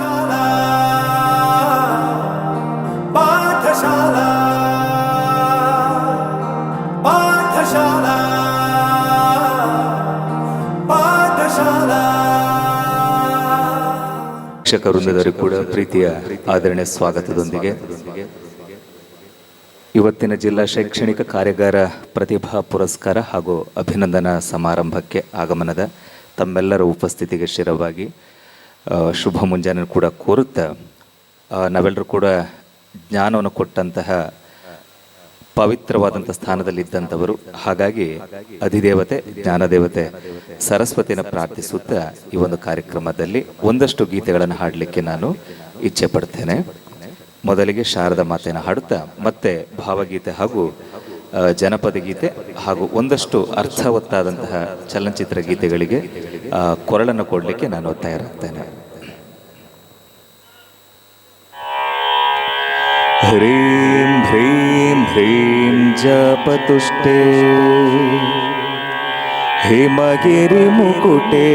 ಪಾಠಶಾಲಾ ಪಾಠಶಾಲಾ ಪಾಠಶಾಲಾ ಪಾಠಶಾಲಾ. ಶಿಕ್ಷಕ ವೃಂದದವರಿಗೂ ಕೂಡ ಪ್ರೀತಿಯ ಆದರಣೆ ಸ್ವಾಗತದೊಂದಿಗೆ ಇವತ್ತಿನ ಜಿಲ್ಲಾ ಶೈಕ್ಷಣಿಕ ಕಾರ್ಯಾಗಾರ ಪ್ರತಿಭಾ ಪುರಸ್ಕಾರ ಹಾಗೂ ಅಭಿನಂದನಾ ಸಮಾರಂಭಕ್ಕೆ ಆಗಮನದ ತಮ್ಮೆಲ್ಲರ ಉಪಸ್ಥಿತಿಗೆ ಶಿರವಾಗಿ ಶುಭ ಮುಂಜಾನೆ ಕೂಡ ಕೋರುತ್ತಾ, ನಾವೆಲ್ಲರೂ ಕೂಡ ಜ್ಞಾನವನ್ನು ಕೊಟ್ಟಂತಹ ಪವಿತ್ರವಾದಂಥ ಸ್ಥಾನದಲ್ಲಿದ್ದಂಥವರು. ಹಾಗಾಗಿ ಅಧಿದೇವತೆ ಜ್ಞಾನದೇವತೆ ಸರಸ್ವತಿನ ಪ್ರಾರ್ಥಿಸುತ್ತಾ ಈ ಒಂದು ಕಾರ್ಯಕ್ರಮದಲ್ಲಿ ಒಂದಷ್ಟು ಗೀತೆಗಳನ್ನು ಹಾಡಲಿಕ್ಕೆ ನಾನು ಇಚ್ಛೆ ಪಡ್ತೇನೆ. ಮೊದಲಿಗೆ ಶಾರದಾ ಮಾತೆಯನ್ನು ಹಾಡುತ್ತಾ ಮತ್ತೆ ಭಾವಗೀತೆ ಹಾಗೂ ಜನಪದ ಗೀತೆ ಹಾಗೂ ಒಂದಷ್ಟು ಅರ್ಥವತ್ತಾದಂತಹ ಚಲನಚಿತ್ರ ಗೀತೆಗಳಿಗೆ ಕೊರಳನ್ನು ಕೊಡಲಿಕ್ಕೆ ನಾನು ತಯಾರಾಗ್ತೇನೆ. ಹ್ರೀಂ ಹ್ರೀಂ ಹ್ರೀಂ ಜಪತುಷ್ಟೇ ಹೇಮಗಿರಿ ಮುಕುಟೇ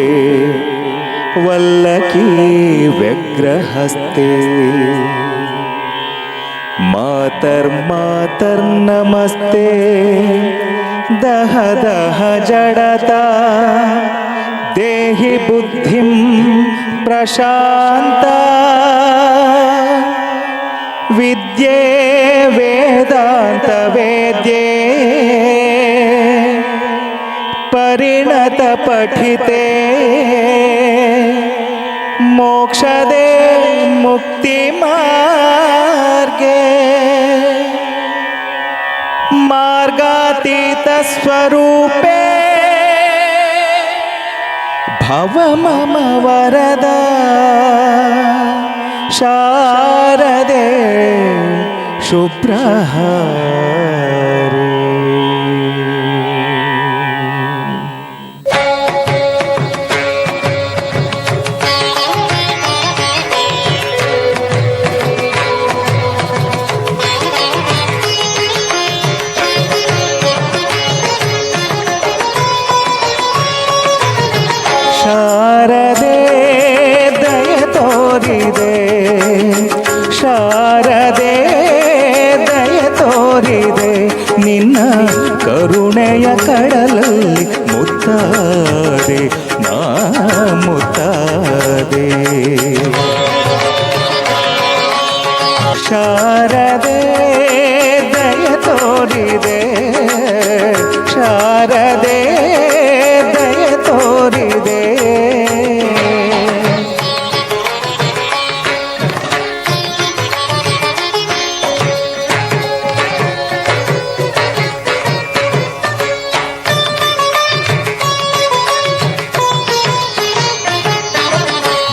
ವಲ್ಲಕೀ ವ್ಯಗ್ರಹಸ್ತೆ ಮಾತರ್ಮಾತರ್ನಮಸ್ತೆ ದಹ ದಹ ಜಡತಾ ದೇಹಿ ಬುದ್ಧಿಂ ಪ್ರಶಾಂತ ವಿದ್ಯೆ ವೇದಾಂತ ವೇದ್ಯೆ ಪರಿಣತ ಪಠಿತೆ ಮೋಕ್ಷದೇ ಮುಕ್ತಿ ಮಾರ್ಗೆ ಮಾರ್ಗಾತೀತ ಸ್ವರೂಪೇ ಭವ ಮಮ ವರದ ಶಾರದೆ ಶುಭ್ರಹಾರಿ. ಶಾರದೆ ದಯ ತೋರಿದೆ, ಶಾರದೆ ದಯ ತೋರಿದೆ, ನಿನ್ನ ಕರುಣೆಯ ಕಡಲಲ್ಲಿ ಮುತ್ತಾದೆ ನಾ ಮುತ್ತಾದೆ. ಶಾರದೆ ದಯ ತೋರಿದೆ, ಶಾರದೆ ದಯ ತೋರಿದೆ.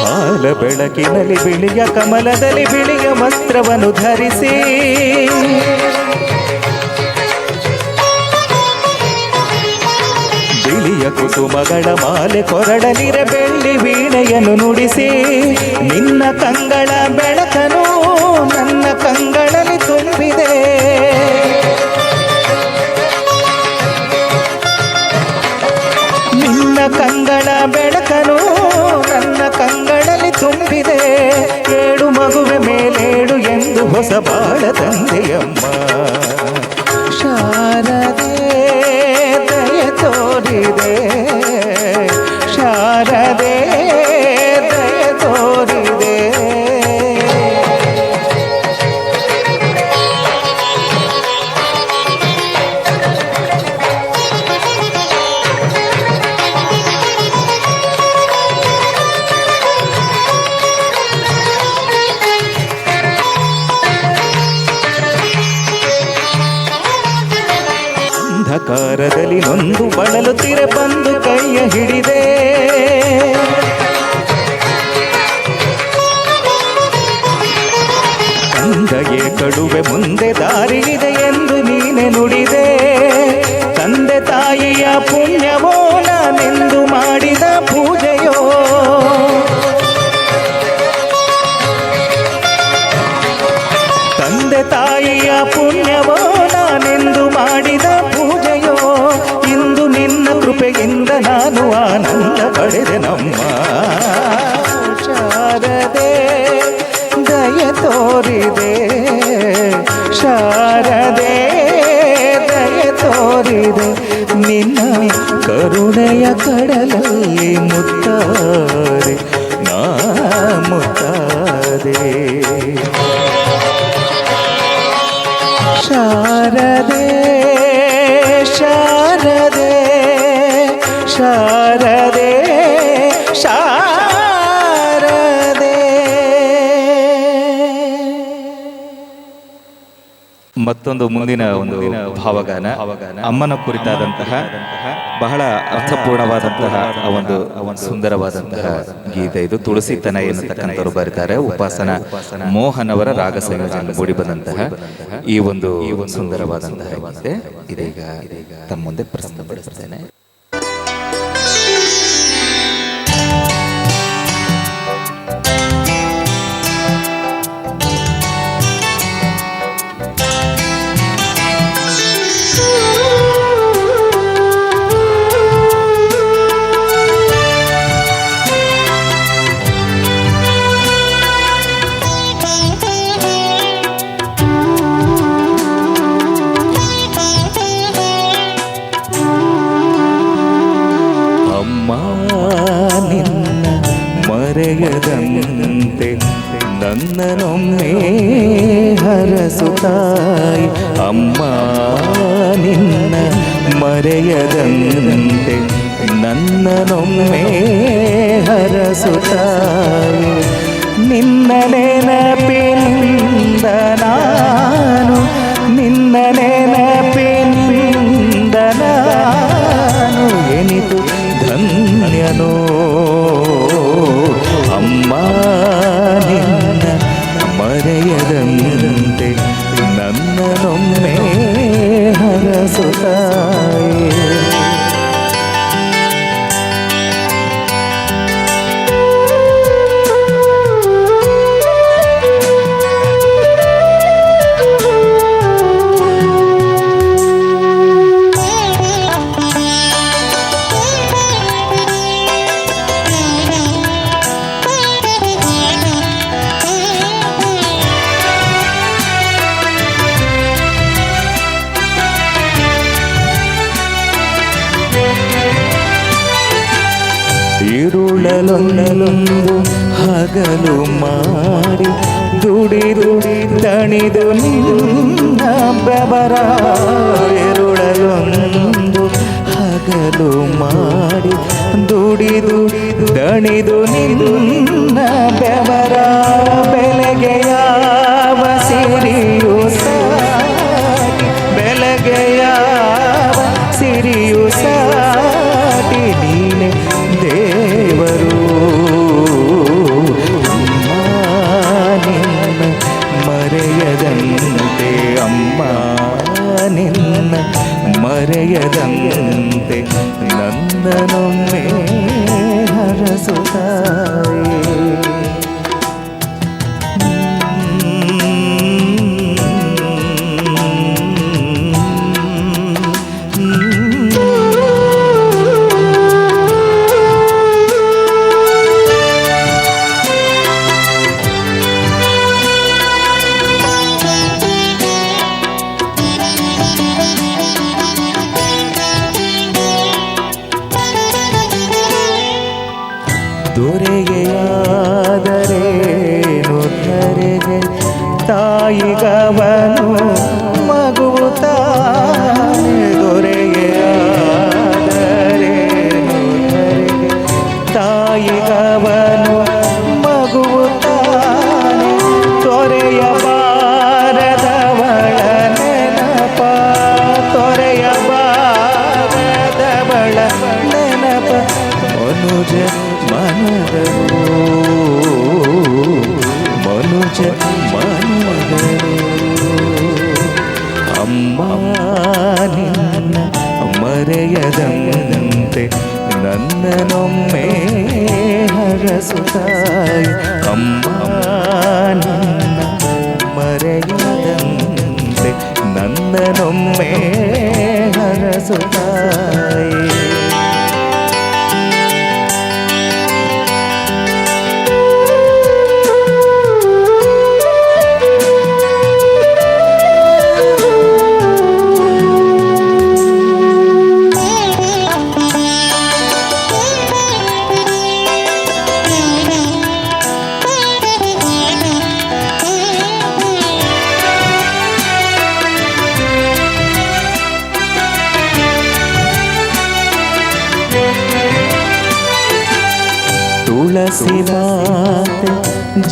ಹಾಲ ಬೆಳಕಿನಲ್ಲಿ ಬಿಳಿಯ ಕಮಲದಲ್ಲಿ ಬಿಳಿಯ ವಸ್ತ್ರವನ್ನು ಧರಿಸಿ ಬಿಳಿಯ ಕುಸುಮಗಳ ಮಾಲೆ ಕೊರಡಲಿರ ಬೆಳ್ಳಿ ವೀಣೆಯನ್ನು ನುಡಿಸಿ ನಿನ್ನ ಕಂಗಳ ಬೆಳಕನು ನನ್ನ ಕಂಗಳಲ್ಲಿ ತುಂಬಿದೆ. ನಿನ್ನ ಕಂಗಳ ಬೆಳಕನು ನನ್ನ ಕಂಗಳಲ್ಲಿ ತುಂಬಿದೆ. ಏಳು ಮಗುವೆ ಮೇಲೇಳು ಎಂದು ಹೊಸ ಬಾಳ ತಂದೆಯಮ್ಮ. ಶಾರದೆ ದಯ ತೋರಿದೆ, ಶಾರದೆ ದಯ ತೋರಿದೆ. ಅಂಧಕಾರದಲ್ಲಿ ನೊಂದು ಬಳಲುತ್ತಿರೆ ಬಂದು ಕೈಯ ಹಿಡಿದೆ. ತಂದೆಯೇ ಕಡುವೆ ಮುಂದೆ ದಾರಿಯಿದೆ ಎಂದು ನೀನೆ ನುಡಿದೆ. ತಂದೆ ತಾಯಿಯ ಪುಣ್ಯವೋ ನಾನೆಂದು ಮಾಡಿದ ಪೂಜೆಯೋ, ತಂದೆ ತಾಯಿಯ ಪುಣ್ಯವೋ ನಾನೆಂದು ಮಾಡಿದ ಪೂಜೆಯೋ. ಇಂದು ನಿನ್ನ ಕೃಪೆಯಿಂದ ನಾನು ಆನಂದ ಪಡೆದೆ ನಮ್ಮ ಶಾರದೆ ಶಾರದೆ ಶಾರದೆ ಶಾರದೆ ಶಾರದೆ. ಮತ್ತೊಂದು ಮುಂದಿನ ಒಂದು ಭಾವಗಾನ ಅಮ್ಮನ ಕುರಿತಾದಂತಹ ಬಹಳ ಅರ್ಥಪೂರ್ಣವಾದಂತಹ ಒಂದು ಸುಂದರವಾದಂತಹ ಗೀತೆ ಇದು. ತುಳಸಿತನ ಎನ್ನತಕ್ಕಂಥವ್ರು ಬರೀತಾರೆ. ಉಪಾಸನಾ ಮೋಹನ್ ಅವರ ರಾಗ ಸಂಯೋಜನೆ ಮೂಡಿ ಬಂದಂತಹ ಈ ಒಂದು ಸುಂದರವಾದಂತಹ ಗೀತೆ ಇದೀಗ ತಮ್ಮ ಮುಂದೆ ಪ್ರಸ್ತುತಪಡಿಸ್ತೇನೆ. ನಿನ್ನ ಮರೆಯದಂತೆ ನನ್ನನೊಮ್ಮೆ ಹರಸುತ್ತಾಯಿ. ಅಮ್ಮ ನಿನ್ನ ಮರೆಯದಂತೆ ನನ್ನನೊಮ್ಮೆ ಹರಸುತ್ತಾಯಿ. ನಿನ್ನ ನೆನಪಿನಿಂದ ನಾನು ನಿನ್ನ ನೆನಪಿನಿಂದ ನಾನು ಎನಿತು ಧನ್ಯನೋ. ಅಮ್ಮ ನಿನ್ನ ಮರೆಯದಂತೆ ನನ್ನನೊಮ್ಮೆ ಹರಸುತ್ತಾಯಿ. ಇರುಳಲೊಂದು ಹಗಲು ಮಾಡಿ ದುಡಿದು ದಣಿದು ನಿನ್ನ ಬೆವರ. ಇರುಳಲೊಂದು ಹಗಲು ಮಾಡಿ ದುಡಿದು ದಣಿದು ನಿನ್ನ ಬೆವರ. ಬೆಲೆಗೆ ಯಾವ ಸಿರಿಯು ಸಾಟಿ ಬೆಲೆಗೆ ಯಾವ ಸಿರಿಯು ಸಾಟಿ ನೀನೆ ದೇವರು. ಅಮ್ಮ ನಿನ್ನ ಮರೆಯದಂತೆ ಅಮ್ಮ ನಿನ್ನ ಮರೆಯದಂತೆ ನನ್ನನೊಮ್ಮೆ ಹರಸುತ್ತಾಯಿ. ದೊರೆಗೆಯಾದರೇನು ಧರೆಗೆ ತಾಯಿಗವನು ಮಗುವು ತಾನೆ. ದೊರೆಗೆಯಾದರೇನು ಧರೆಗೆ ತಾಯಿಗವನು ಮಗುವು ತಾನೆ. ತೊರೆಯಬಾರದವಳ ನೆನಪ ತೊರೆಯಬಾರದವಳ ನೆನಪ ಮನುಜ ಮನದರು ಮನುಜ ಮನದರು. ತುಳಸಿ ಮಾತೆ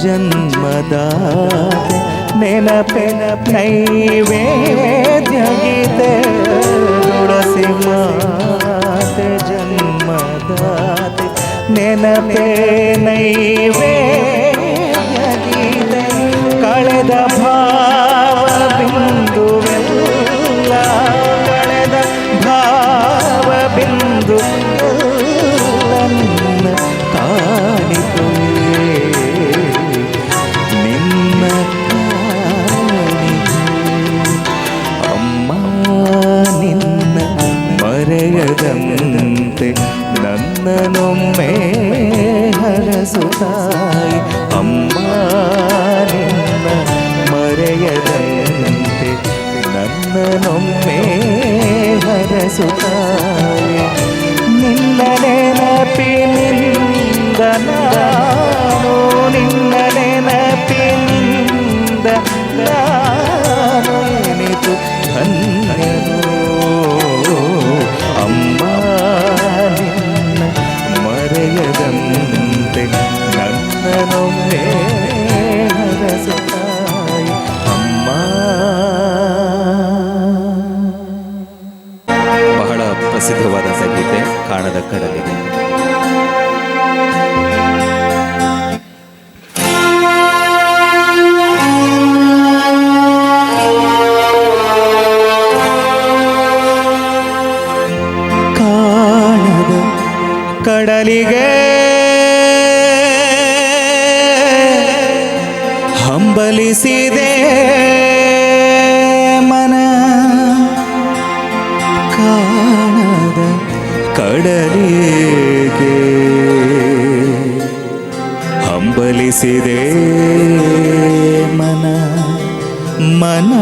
ಜನ್ಮದಾತೆ ನೆನಪಿನ ನೈವೇದ್ಯ ಗೀತೆ ತುಳಸಿ ಮಾತೆ ಜನ್ಮದಾತೆ ನೆನಪೇ ನೈವೇದ್ಯ ಗೀತೆ ಕಳೆದ ಭಾವ ಬಿಂದುವೆಲ್ಲ ಕಳೆದ ಭಾವ ಬಿಂದು ನನ್ನ ಕಾಣಿತು ನಿನ್ನ ಕಾಣಿತು ಅಮ್ಮ ನಿನ್ನ ಮರೆಯದಂತೆ ನನ್ನನೊಮ್ಮೆ ಹರಸುತ್ತಾಯಿ ಅಮ್ಮ ನಿನ್ನ ಮರೆಯದಂತೆ ನನ್ನನೊಮ್ಮೆ ಹರಸುತ್ತಾಯಿ ನಿನ್ನ ನೆನಪಿನಿಂದ ನಾನು ನಿನ್ನ ನೆನಪಿನಿಂದ ನಾನು ಎನಿತು ಧನ್ಯನು ಅಮ್ಮ ನಿನ್ನ ಮರೆಯದಂತೆ ನನ್ನನೊಮ್ಮೆ ಹರಸುತ್ತಾಯಿ ಅಮ್ಮ. ಬಹಳ ಪ್ರಸಿದ್ಧವಾದ ಸಂಗೀತೆ ಕಾಣದ ಕಡಲಿಗೆ. ಕಾಣದ ಕಡಲಿಗೆ ಹಂಬಲಿಸಿದೆ ಮನ ಕಾಣದ ಕಡಲಿಗೆ ಹಂಬಲಿಸಿದೆ ಮನ ಮನ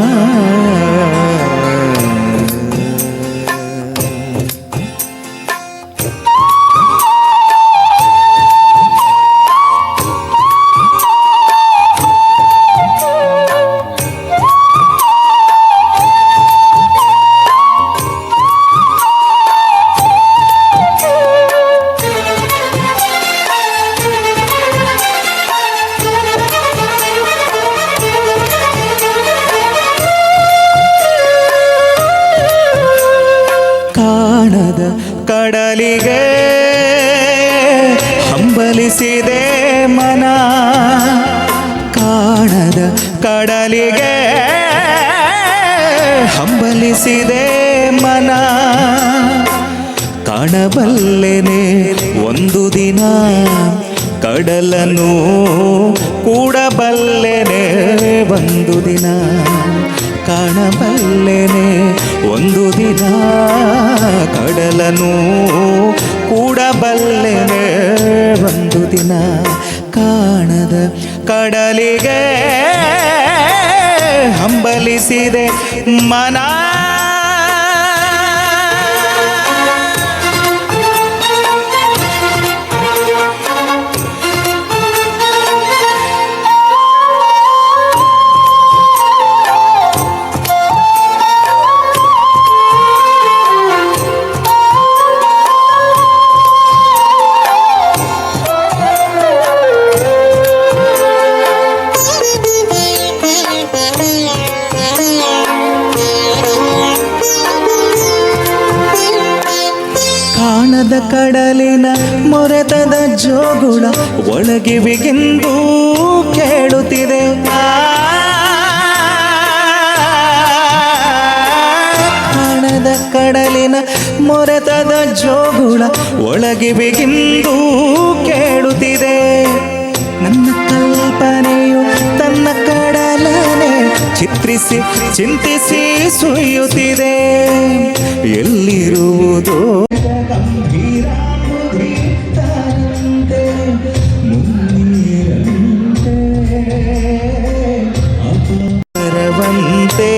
ಕಾಣದ ಕಡಲಿಗೆ ಹಂಬಲಿಸಿದೆ ಮನ ಕಾಣದ ಕಡಲಿಗೆ ಹಂಬಲಿಸಿದೆ ಮನ ಕಾಣಬಲ್ಲೆನೆ ಒಂದು ದಿನ ಕಡಲನ್ನು ಕೂಡಬಲ್ಲೆನೆ ಒಂದು ದಿನ ಕಾಣಬಲ್ಲೆನೆ ಒಂದು ದಿನ ಕಡಲನು ಕೂಡಬಲ್ಲೆನೆ ಒಂದು ದಿನ ಕಾಣದ ಕಡಲಿಗೆ ಹಂಬಲಿಸಿದೆ ಮನ ಕಾಣದ ಕಡಲಿನ ಮೊರೆತದ ಜೋಗುಳ ಒಳಗೆ ಬಿಗಿಂದು ಕೇಳುತ್ತಿದೆ ಕಾಣದ ಕಡಲಿನ ಮೊರೆತದ ಜೋಗುಳ ಒಳಗೆ ಬಿಗಿಂದು ಕೇಳುತ್ತಿದೆ ನನ್ನ ಕಲ್ಪನೆಯು ತನ್ನ ಕಡಲನೆ ಚಿತ್ರಿಸಿ ಚಿಂತಿಸಿ ಸುಯ್ಯುತ್ತಿದೆ ಎಲ್ಲಿರುವುದು ಅಪರವಂತೆ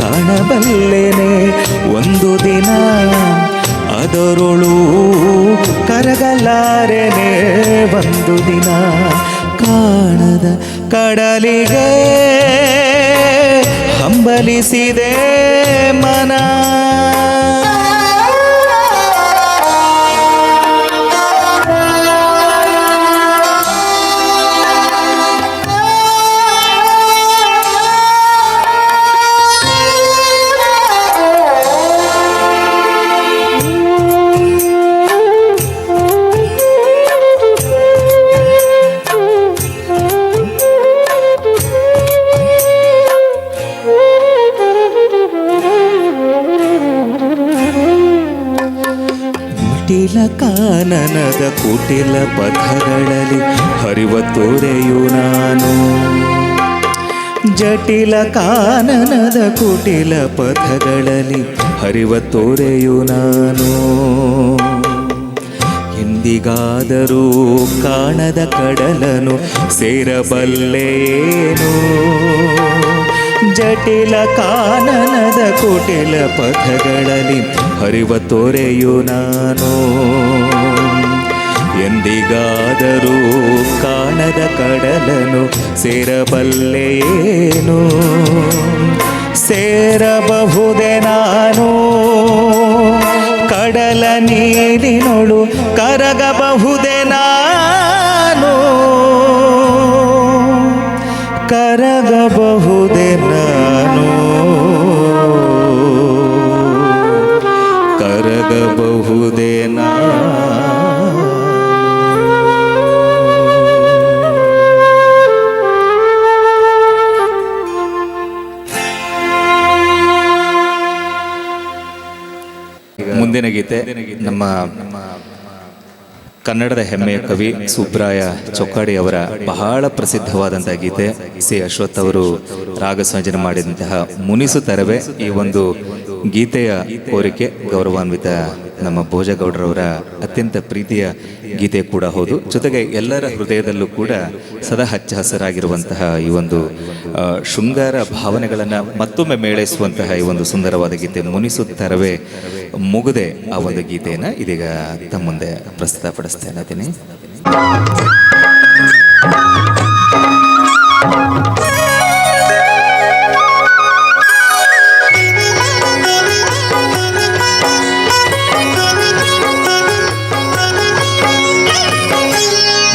ಕಾಣಬಲ್ಲೆನೆ ಒಂದು ದಿನ ಅದರೊಳು ಕರಗಲಾರೆನೆ ಒಂದು ದಿನ ಕಾಣದ ಕಡಲಿಗೆ ಹಂಬಲಿಸಿದೆ ಮನ ಕಾನನದ ಕುಟಿಲ ಪಥಗಳಲ್ಲಿ ಹರಿವ ತೋರೆಯು ನಾನು. ಜಟಿಲ ಕಾನನದ ಕುಟಿಲ ಪಥಗಳಲ್ಲಿ ಹರಿವ ತೋರೆಯು ನಾನು. ಎಂದಿಗಾದರೂ ಕಾಣದ ಕಡಲನು ಸೇರಬಲ್ಲೇನು. ಜಟಿಲ ಕಾನನದ ಕುಟಿಲ ಪಥಗಳಲ್ಲಿ ಹರಿವ ತೋರೆಯು ನಾನು. ಎಂದಿಗಾದರೂ ಕಾಣದ ಕಡಲನು ಸೇರಬಲ್ಲೇನು. ಸೇರಬಹುದೇ ನಾನು ಕಡಲ ನೀರಿನೊಳು ಕರಗಬಹುದೇ ನಾನು. ಕರಗಬಹುದೇ ನಾನು. ಕರಗಬಹುದೇ ನಾನು. ಮುಂದಿನ ಗೀತೆ ನಮ್ಮ ಕನ್ನಡದ ಹೆಮ್ಮೆಯ ಕವಿ ಸುಬ್ರಾಯ ಚೊಕ್ಕಾಡಿ ಅವರ ಬಹಳ ಪ್ರಸಿದ್ಧವಾದಂತಹ ಗೀತೆ. ಸಿ ಅಶ್ವಥ್ ಅವರು ರಾಗ ಸಂಯೋಜನೆ ಮಾಡಿದಂತಹ ಮುನಿಸು ತರವೇ ಈ ಒಂದು ಗೀತೆಯ ಕೋರಿಕೆ ಗೌರವಾನ್ವಿತ ನಮ್ಮ ಭೋಜಗೌಡರವರ ಅತ್ಯಂತ ಪ್ರೀತಿಯ ಗೀತೆ ಕೂಡ ಹೌದು. ಜೊತೆಗೆ ಎಲ್ಲರ ಹೃದಯದಲ್ಲೂ ಕೂಡ ಸದಾ ಹಚ್ಚ ಹಸಿರಾಗಿರುವಂತಹ ಈ ಒಂದು ಶೃಂಗಾರ ಭಾವನೆಗಳನ್ನು ಮತ್ತೊಮ್ಮೆ ಮೇಳೈಸುವಂತಹ ಈ ಒಂದು ಸುಂದರವಾದ ಗೀತೆ ಮುನಿಸುತ್ತರವೇ ಮುಗುದೆ ಆ ಒಂದು ಗೀತೆಯನ್ನು ಇದೀಗ ತಮ್ಮ ಮುಂದೆ ಪ್ರಸ್ತುತಪಡಿಸ್ತೇನೆ.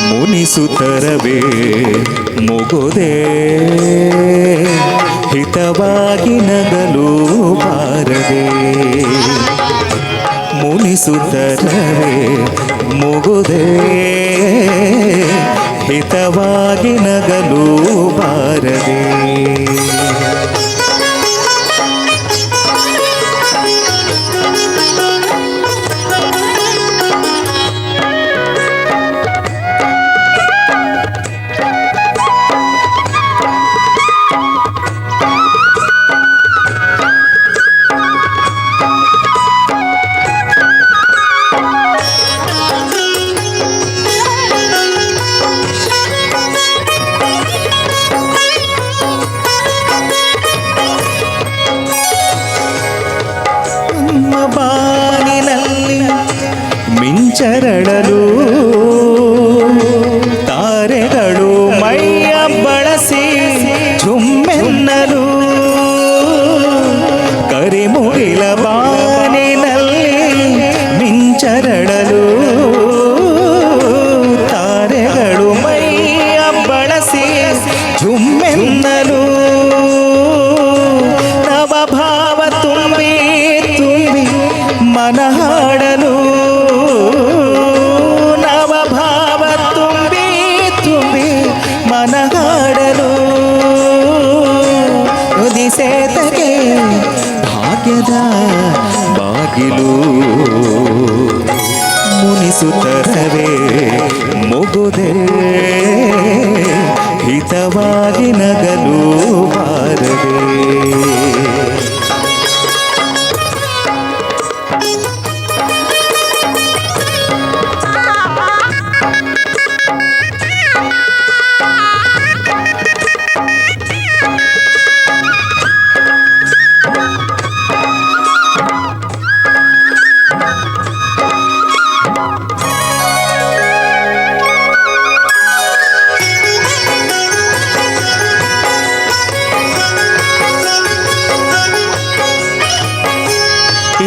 ಮುನಿಸುತ್ತರವೇ ಮುಗುದೆ ಹಿತವಾಗಿ ನಗಲು ಬಾರದೆ. ಮುನಿಸುತ್ತರವೇ ಮುಗುದೆ ಹಿತವಾಗಿ ನಗಲು ಬಾರದೆ. ಬಾನಿನಲ್ಲಿ ಮಿಂಚರಳಲು ತಾರೆಗಳು ಮೈಯ ಬಳಸಿ ಝುಮ್ಮೆನ್ನಲು. ಕರಿಮುಗಿಲ ಬಾನಿನಲ್ಲಿ ಮಿಂಚರಳಲು ತಾರೆಗಳು ಮೈಯ ಬಳಸಿ ಝುಮ್ಮೆನ್ನಲು. ನವಭಾವ ತುಂಬಿ ಮನ ಹಾಡಲು. ನವಭಾವ ತುಂಬಿ ಮನ ಹಾಡಲು. ಉದಿಸೇತಗೆ ಭಾಗ್ಯದ ಬಾಗಿಲು. ಮುನಿಸುತ್ತರವೇ ಮುಗುದೆ ಹಿತವಾಗಿ ನಗಲು ಬಾರದೆ.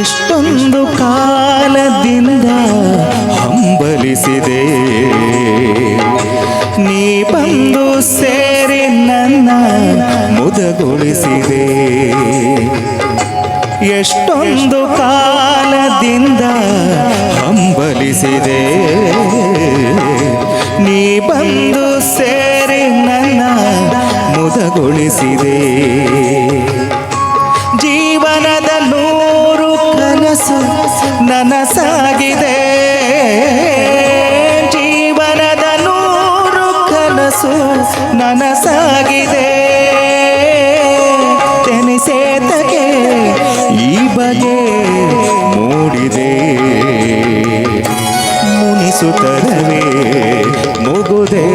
ಇಷ್ಟೊಂದು ಕಾಲದಿಂದ ಹಂಬಲಿಸಿದೆ ನೀ ಬಂದು ಸೇರಿ ನನ್ನ ಮುದಗೊಳಿಸಿದೆ. ಎಷ್ಟೊಂದು ಕಾಲದಿಂದ ಹಂಬಲಿಸಿದೆ ನೀ ಬಂದು ಸೇರಿ ನನ್ನ ಮುದಗೊಳಿಸಿದೆ. ಜೀವನದ ನೂರು ಕನಸು ನನಸಾಗಿದೆ. ಕನಸು ನನಸಾಗಿದೆ ತೆನಿಸೇತಗೆ ಈ ಬಗೆ ಮೂಡಿದೆ ಮುನಿಸುತ್ತರವೇ ಮುಗುದೆ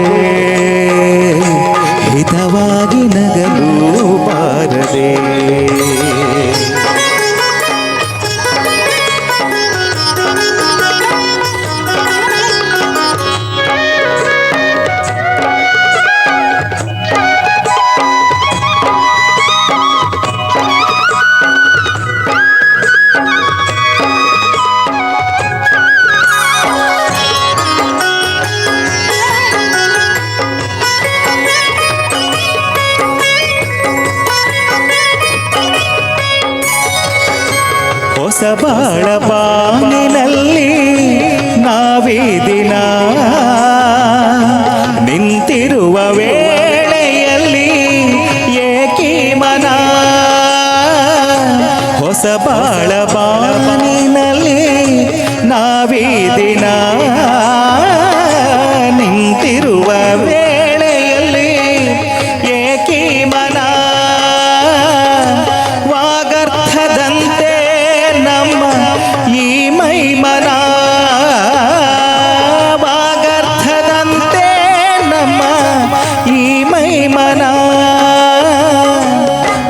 ಹಿತವಾಗಿ ನಗಲು ಬಾರದೆ ಹೊಸ ಬಾಳ ಬಾನಿನಲ್ಲಿ ನಾವೀ ದಿನ ನಿಂತಿರುವ ವೇಳೆಯಲ್ಲಿ ಏಕಿ ಮನ ಹೊಸ ಬಾಳ ಬಾನಿನಲ್ಲಿ ನಾವೀ ದಿನ ನಿಂತಿರುವ ವೇಳೆಯಲ್ಲಿ ಏಕಿ ಮನ ವಾಗರ್ಥದಂತೆ ನಮ್ಮ ಈ ಮೈಮನ ವಾಗರ್ಥದಂತೆ ನಮ್ಮ ಈ ಮೈಮನ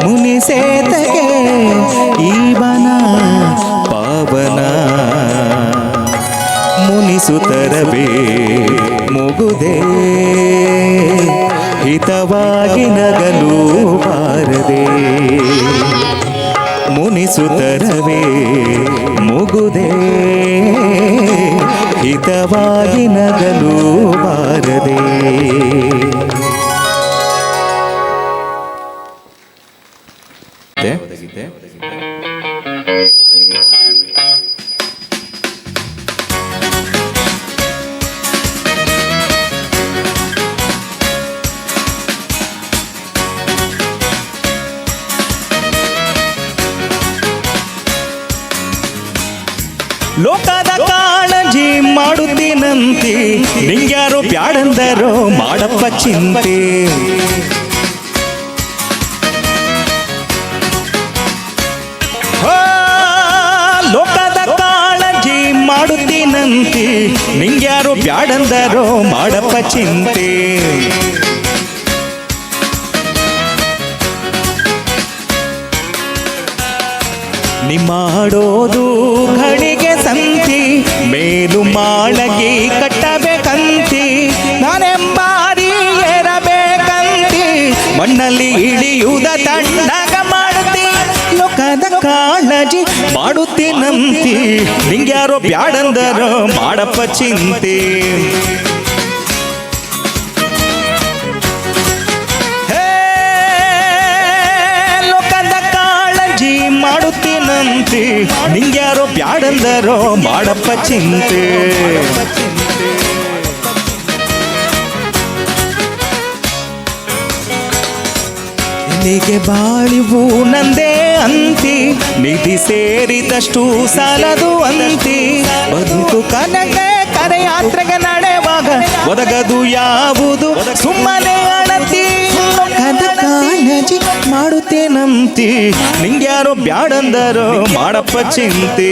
ಮುನಿಸೇತಗೆ ಈ ಬನ ಪಾವನ ಮುನಿಸುತ್ತರವೇ ಮುಗುದೆ ಹಿತವಾಗಿ ನಗಲು ಬಾರದೆ ಮುನಿಸುತ್ತರವೇ ಮುಗುದೆ ಹಿತವಾಗಿ ನಗಲು ಬಾರದೆ ಲೋಕದ ಕಾಳಜಿ ಮಾಡುತ್ತೀನಂತೆ ನಿಂಗ್ಯಾರೋ ಬ್ಯಾಡಂದರೋ ಮಾಡಪ್ಪ ಚಿಂತೆ ಲೋಕದ ಕಾಳಜಿ ಮಾಡುತ್ತೀನಂತೆ ನಿಂಗ್ಯಾರೋ ಬ್ಯಾಡಂದರೋ ಮಾಡಪ್ಪ ಚಿಂತೆ ನಿಮ್ಮಾಡೋದು ಘಳಿಗೆ ಸಂತಿ ಮೇಲು ಮಾಳಗಿ ಕಟ್ಟಬೇಕಂತಿ ನಾನೆಂಬಾರಿ ಏರಬೇಕಂತಿ ಮಣ್ಣಲ್ಲಿ ಇಳಿಯುವುದ ತಣ್ಣಗ ಮಾಡುತ್ತಿ ಲೋಕದ ಕಾಳಜಿ ಮಾಡುತ್ತೀನಂತಿ ನಿಂಗ್ಯಾರೋ ಬ್ಯಾಡಂದರೋ ಮಾಡಪ್ಪ ಚಿಂತೆ ಮಾಡುತ್ತೀನಂತೆ ನಿಂಗ್ಯಾರೋ ಬ್ಯಾಡಂದರೋ ಮಾಡಪ್ಪ ಚಿಂತೆ ಎಲ್ಲಿಗೆ ಬಾಳಿವು ನಂದೇ ಅಂತಿ ನಿಧಿ ಸೇರಿದಷ್ಟು ಸಾಲದು ಅಂತಿ ಬದುಕು ಕನಗೆ ಕರೆಯಾತ್ರೆಗೆ ನಡೆವಾಗ ಒದಗದು ಯಾವುದು ಸುಮ್ಮನೆ ಅಣತಿ ಲೋಕದ ಕಾಳಜಿ ಮಾಡುತ್ತೇನಂತಿ ನಿಂಗ್ಯಾರೋ ಬ್ಯಾಡಂದರೋ ಮಾಡಪ್ಪ ಚಿಂತೆ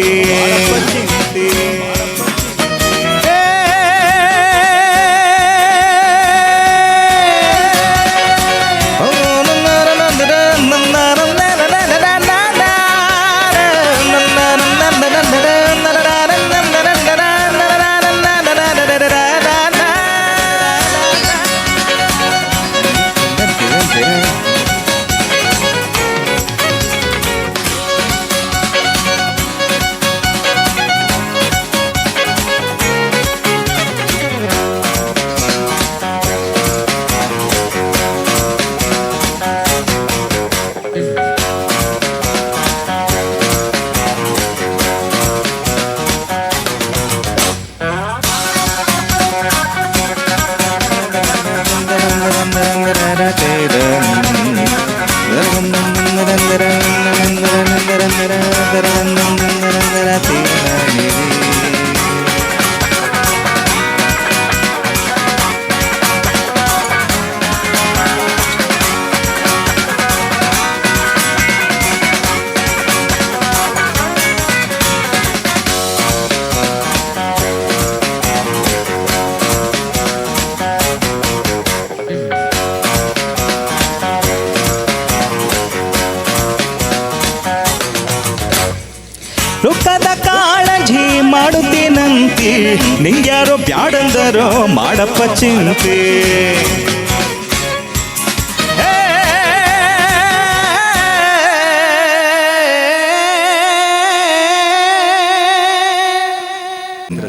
ನಂಬಿ ನಿಂಗ್ಯಾರೋ ಬ್ಯಾಡಂದರೋ ಮಾಡಪ್ಪ ಚಿಂತೆ.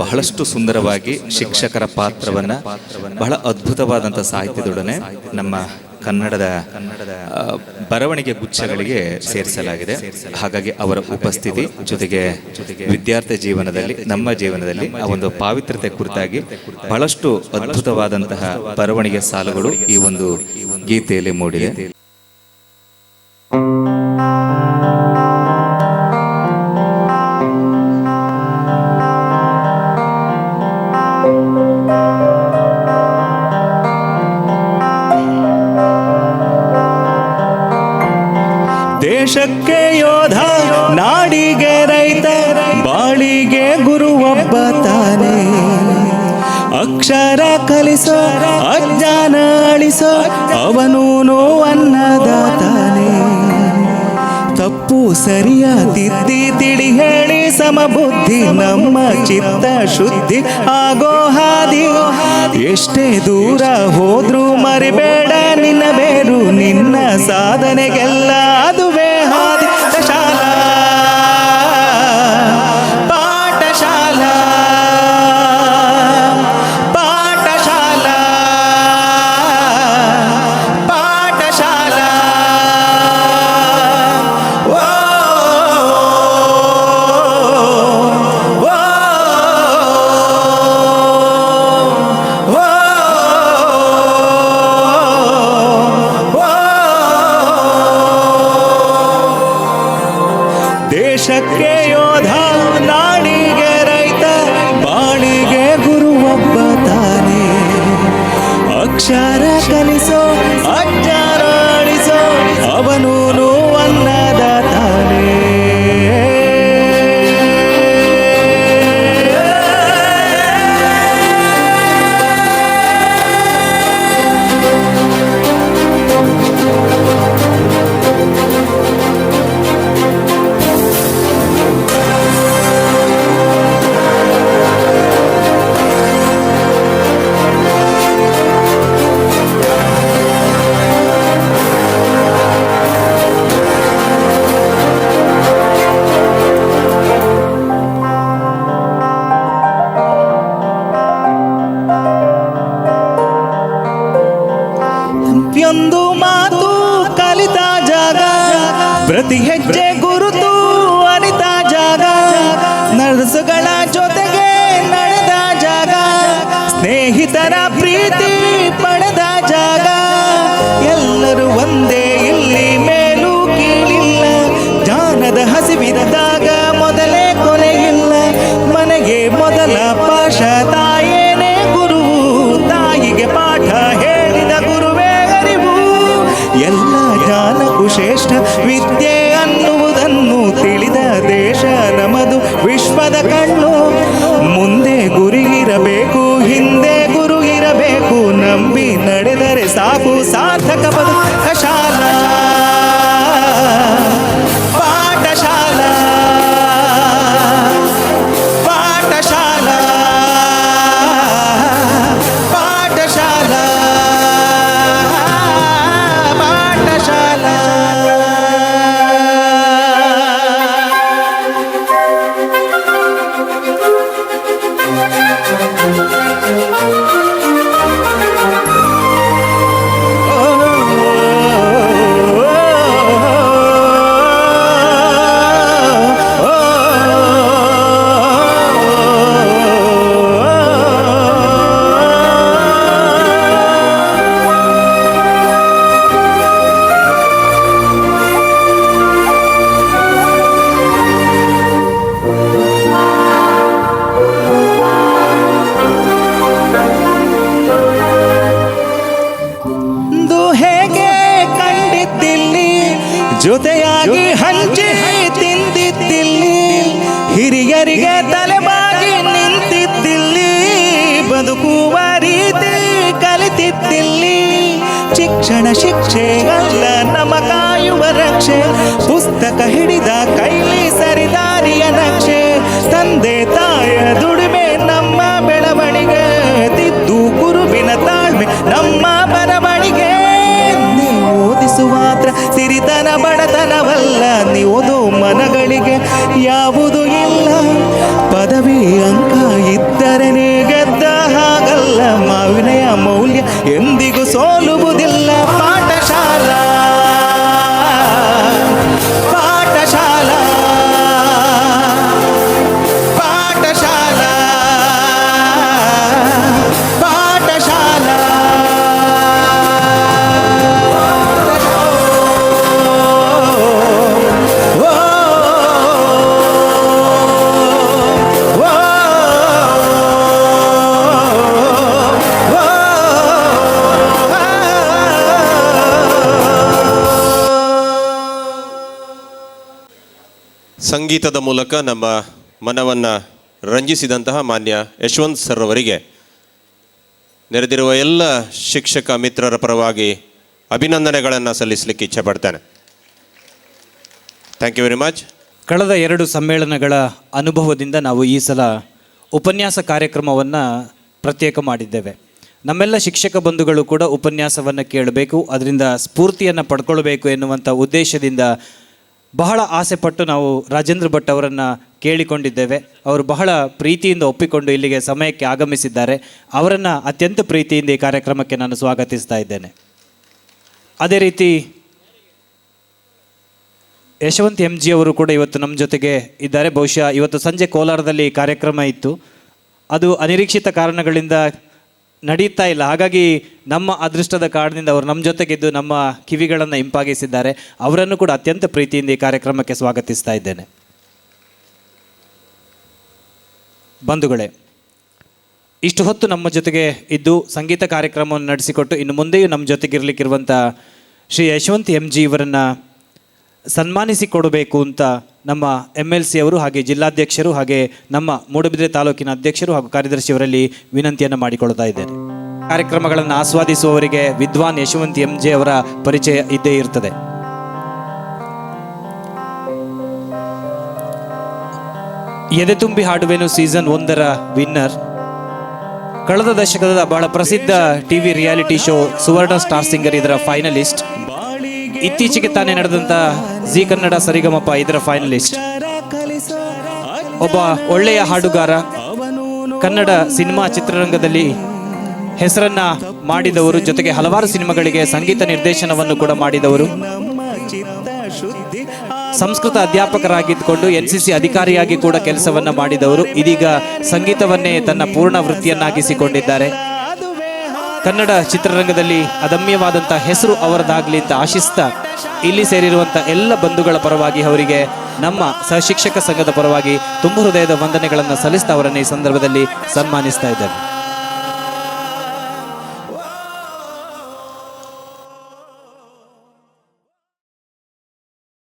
ಬಹಳಷ್ಟು ಸುಂದರವಾಗಿ ಶಿಕ್ಷಕರ ಪಾತ್ರವನ್ನ ಬಹಳ ಅದ್ಭುತವಾದಂಥ ಸಾಹಿತ್ಯದೊಡನೆ ನಮ್ಮ ಕನ್ನಡದ ಬರವಣಿಗೆ ಗುಚ್ಛಗಳಿಗೆ ಸೇರಿಸಲಾಗಿದೆ. ಹಾಗಾಗಿ ಅವರ ಉಪಸ್ಥಿತಿ ಜೊತೆಗೆ ವಿದ್ಯಾರ್ಥಿ ಜೀವನದಲ್ಲಿ ನಮ್ಮ ಜೀವನದಲ್ಲಿ ಆ ಒಂದು ಪಾವಿತ್ರ್ಯತೆ ಕುರಿತಾಗಿ ಬಹಳಷ್ಟು ಅದ್ಭುತವಾದಂತಹ ಬರವಣಿಗೆ ಸಾಲುಗಳು ಈ ಒಂದು ಗೀತೆಯಲ್ಲಿ ಮೂಡಿದೆ. ದೇಶಕ್ಕೆ ಯೋಧ ನಾಡಿಗೆ ರೈತ ಬಾಳಿಗೆ ಗುರು ಒಬ್ಬ ತಾನೆ. ಅಕ್ಷರ ಕಲಿಸೋ ಅಜ್ಞಾನ ಅಳಿಸೋ ಅವನೂನು ಅನ್ನದಾತಾನೆ. ತಪ್ಪು ಸರಿಯ ತಿದ್ದಿ ತಿಳಿ ಹೇಳಿ ಸಮಬುದ್ಧಿ ನಮ್ಮ ಚಿತ್ತ ಶುದ್ಧಿ ಆಗೋ ಹಾದಿ. ಎಷ್ಟೇ ದೂರ ಹೋದ್ರೂ ಮರಿಬೇಡ ನಿನ್ನ ಬೇರು, ನಿನ್ನ ಸಾಧನೆಗೆಲ್ಲ ಅದುವೇ ಹಾದಿ. ಶಾಲಾ ಪಾಠಶಾಲಾ ಪಾಠಶಾಲಾ ಪಾಠಶಾಲಾ. ದೇಶಕ್ಕೆ ಯೋಧ ನಾಡಿಗೆ ರೈತ ಬಾಳಿಗೆ ಗುರು ಒಬ್ಬ ತಾನೆ. ಅಕ್ಷರ ಕಲಿಸೋ ಅಜ್ಞಾನ ಅಳಿಸೋ ಅವನೂನು ಅನ್ನದಾತಾನೆ. ಪ್ರತಿಯೊಂದು ಮಾತು ಕಲಿತ ಜಾಗ, ಪ್ರತಿ ಹೆಜ್ಜೆ ಗುರುತು ಅರಿತ ಜಾಗ, ನರ್ಸುಗಳ ಜೊತೆಗೆ ನಡೆದ ಜಾಗ, ಸ್ನೇಹಿತರ ಪ್ರೀತಿ ಪಡೆದ ಜಾಗ. ಎಲ್ಲರೂ ಒಂದೇ ಇಲ್ಲಿ ಮೇಲೂ ಕೀಳಿಲ್ಲ, ಜ್ಞಾನದ ಹಸಿವಿದ್ದಾಗ ಮೊದಲೇ ಕೊನೆಯಿಲ್ಲ. ಮನೆಗೆ ಮೊದಲ ಪಾಶ ತಾಯೇನೇ ಗುರುವು, ತಾಯಿಗೆ ಪಾಠ ಹೇಳಿದ ಗುರುವೇ ಅರಿವು. ಎಲ್ಲ ಜ್ಞಾನಕ್ಕೂ ಶ್ರೇಷ್ಠ ವಿದ್ಯೆ ಅನ್ನುವುದನ್ನು ತಿಳಿದ ದೇಶ ನಮದು, ವಿಶ್ವದ ಕಣ್ಣು. ಮುಂದೆ ಗುರಿ ಇರಬೇಕು, ಹಿಂದೆ ಗುರು ಇರಬೇಕು, ನಂಬಿ ನಡೆದರೆ ಸಾಕು ಸಾರ್ಥಕ ಬದುಕ. ಶಾಲಾ ಪಾಠಶಾಲಾ ಪಾಠಶಾಲಾ ಪಾಠಶಾಲಾ ಪಾಠಶಾಲಾ. ಜೊತೆಯಾಗಿ ಹಂಚಿ ತಿಂದಿದ್ದಿಲ್ಲಿ, ಹಿರಿಯರಿಗೆ ತಲೆಬಾಗಿ ನಿಂತಿದ್ದಿಲ್ಲಿ, ಬದುಕುವ ರೀತಿ ಕಲಿತಿದ್ದಿಲ್ಲಿ. ಶಿಕ್ಷಣ ಶಿಕ್ಷೆಗಲ್ಲ ನಮ ಕಾಯುವ ರಕ್ಷೆ, ಪುಸ್ತಕ ಹಿಡಿದ ಕೈಲಿ ಸರಿದಾರಿಯ ನಕ್ಷೆ. ತಂದೆ ತಾಯ ದುಡಿಮೆ ನಮ್ಮ ಸಂಗೀತದ ಮೂಲಕ ನಮ್ಮ ಮನವನ್ನು ರಂಜಿಸಿದಂತಹ ಮಾನ್ಯ ಯಶವಂತ್ ಸರ್ ಅವರಿಗೆ ನೆರೆದಿರುವ ಎಲ್ಲ ಶಿಕ್ಷಕ ಮಿತ್ರರ ಪರವಾಗಿ ಅಭಿನಂದನೆಗಳನ್ನು ಸಲ್ಲಿಸಲಿಕ್ಕೆ ಇಚ್ಛೆ ಪಡ್ತೇನೆ. Thank you very much. ಕಳೆದ 2 ಸಮ್ಮೇಳನಗಳ ಅನುಭವದಿಂದ ನಾವು ಈ ಸಲ ಉಪನ್ಯಾಸ ಕಾರ್ಯಕ್ರಮವನ್ನು ಪ್ರತ್ಯೇಕ ಮಾಡಿದ್ದೇವೆ. ನಮ್ಮೆಲ್ಲ ಶಿಕ್ಷಕ ಬಂಧುಗಳು ಕೂಡ ಉಪನ್ಯಾಸವನ್ನು ಕೇಳಬೇಕು, ಅದರಿಂದ ಸ್ಫೂರ್ತಿಯನ್ನು ಪಡ್ಕೊಳ್ಬೇಕು ಎನ್ನುವಂಥ ಉದ್ದೇಶದಿಂದ ಬಹಳ ಆಸೆಪಟ್ಟು ನಾವು ರಾಜೇಂದ್ರ ಭಟ್ ಅವರನ್ನು ಕೇಳಿಕೊಂಡಿದ್ದೇವೆ. ಅವರು ಬಹಳ ಪ್ರೀತಿಯಿಂದ ಒಪ್ಪಿಕೊಂಡು ಇಲ್ಲಿಗೆ ಸಮಯಕ್ಕೆ ಆಗಮಿಸಿದ್ದಾರೆ. ಅವರನ್ನು ಅತ್ಯಂತ ಪ್ರೀತಿಯಿಂದ ಈ ಕಾರ್ಯಕ್ರಮಕ್ಕೆ ನಾನು ಸ್ವಾಗತಿಸ್ತಾ ಇದ್ದೇನೆ. ಅದೇ ರೀತಿ ಯಶವಂತ್ ಎಂ ಜಿ ಅವರು ಕೂಡ ಇವತ್ತು ನಮ್ಮ ಜೊತೆಗೆ ಇದ್ದಾರೆ. ಬಹುಶಃ ಇವತ್ತು ಸಂಜೆ ಕೋಲಾರದಲ್ಲಿ ಕಾರ್ಯಕ್ರಮ ಇತ್ತು, ಅದು ಅನಿರೀಕ್ಷಿತ ಕಾರಣಗಳಿಂದ ನಡೀತಾ ಇಲ್ಲ. ಹಾಗಾಗಿ ನಮ್ಮ ಅದೃಷ್ಟದ ಕಾರಣದಿಂದ ಅವರು ನಮ್ಮ ಜೊತೆಗಿದ್ದು ನಮ್ಮ ಕಿವಿಗಳನ್ನು ಇಂಪಾಗಿಸಿದ್ದಾರೆ. ಅವರನ್ನು ಕೂಡ ಅತ್ಯಂತ ಪ್ರೀತಿಯಿಂದ ಈ ಕಾರ್ಯಕ್ರಮಕ್ಕೆ ಸ್ವಾಗತಿಸ್ತಾ ಇದ್ದೇನೆ. ಬಂಧುಗಳೇ, ಇಷ್ಟು ಹೊತ್ತು ನಮ್ಮ ಜೊತೆಗೆ ಇದ್ದು ಸಂಗೀತ ಕಾರ್ಯಕ್ರಮವನ್ನು ನಡೆಸಿಕೊಟ್ಟು ಇನ್ನು ಮುಂದೆಯೂ ನಮ್ಮ ಜೊತೆಗಿರಲಿಕ್ಕಿರುವಂಥ ಶ್ರೀ ಯಶವಂತ್ ಎಂ ಜಿ ಇವರನ್ನು ಸನ್ಮಾನಿಸಿಕೊಡಬೇಕು ಅಂತ ನಮ್ಮ MLC ಅವರು ಹಾಗೆ ಜಿಲ್ಲಾಧ್ಯಕ್ಷರು ಹಾಗೆ ನಮ್ಮ ಮೂಡುಬಿದಿರೆ ತಾಲೂಕಿನ ಅಧ್ಯಕ್ಷರು ಹಾಗೂ ಕಾರ್ಯದರ್ಶಿಯವರಲ್ಲಿ ವಿನಂತಿಯನ್ನು ಮಾಡಿಕೊಳ್ತಾ ಇದ್ದೇನೆ. ಕಾರ್ಯಕ್ರಮಗಳನ್ನು ಆಸ್ವಾದಿಸುವವರಿಗೆ ವಿದ್ವಾನ್ ಯಶವಂತ್ ಎಂ ಜೆ ಅವರ ಪರಿಚಯ ಇದ್ದೇ ಇರ್ತದೆ. ಎದೆ ತುಂಬಿ ಹಾಡುವೆನು ಸೀಸನ್ 1ರ ವಿನ್ನರ್, ಕಳೆದ ದಶಕದ ಬಹಳ ಪ್ರಸಿದ್ಧ ಟಿವಿ ರಿಯಾಲಿಟಿ ಶೋ ಸುವರ್ಣ ಸ್ಟಾರ್ ಸಿಂಗರ್ ಇದರ ಫೈನಲಿಸ್ಟ್, ಇತ್ತೀಚೆಗೆ ತಾನೇ ನಡೆದಂಥ ಜಿ ಕನ್ನಡ ಸರಿಗಮಪ ಇದರ ಫೈನಲಿಸ್ಟ್, ಒಬ್ಬ ಒಳ್ಳೆಯ ಹಾಡುಗಾರ, ಕನ್ನಡ ಸಿನಿಮಾ ಚಿತ್ರರಂಗದಲ್ಲಿ ಹೆಸರನ್ನ ಮಾಡಿದವರು, ಜೊತೆಗೆ ಹಲವಾರು ಸಿನಿಮಾಗಳಿಗೆ ಸಂಗೀತ ನಿರ್ದೇಶನವನ್ನು ಕೂಡ ಮಾಡಿದವರು, ಸಂಸ್ಕೃತ ಅಧ್ಯಾಪಕರಾಗಿದ್ದುಕೊಂಡು NCC ಅಧಿಕಾರಿಯಾಗಿ ಕೂಡ ಕೆಲಸವನ್ನ ಮಾಡಿದವರು, ಇದೀಗ ಸಂಗೀತವನ್ನೇ ತನ್ನ ಪೂರ್ಣ ವೃತ್ತಿಯನ್ನಾಗಿಸಿಕೊಂಡಿದ್ದಾರೆ. ಕನ್ನಡ ಚಿತ್ರರಂಗದಲ್ಲಿ ಅದಮ್ಯವಾದಂಥ ಹೆಸರು ಅವರದಾಗಲಿ ಅಂತ ಆಶಿಸ್ತಾ ಇಲ್ಲಿ ಸೇರಿರುವಂಥ ಎಲ್ಲ ಬಂಧುಗಳ ಪರವಾಗಿ ಅವರಿಗೆ ನಮ್ಮ ಸಹಶಿಕ್ಷಕ ಸಂಘದ ಪರವಾಗಿ ತುಂಬ ಹೃದಯದ ವಂದನೆಗಳನ್ನು ಸಲ್ಲಿಸ್ತಾ ಅವರನ್ನು ಈ ಸಂದರ್ಭದಲ್ಲಿ ಸನ್ಮಾನಿಸ್ತಾ ಇದ್ದೇವೆ.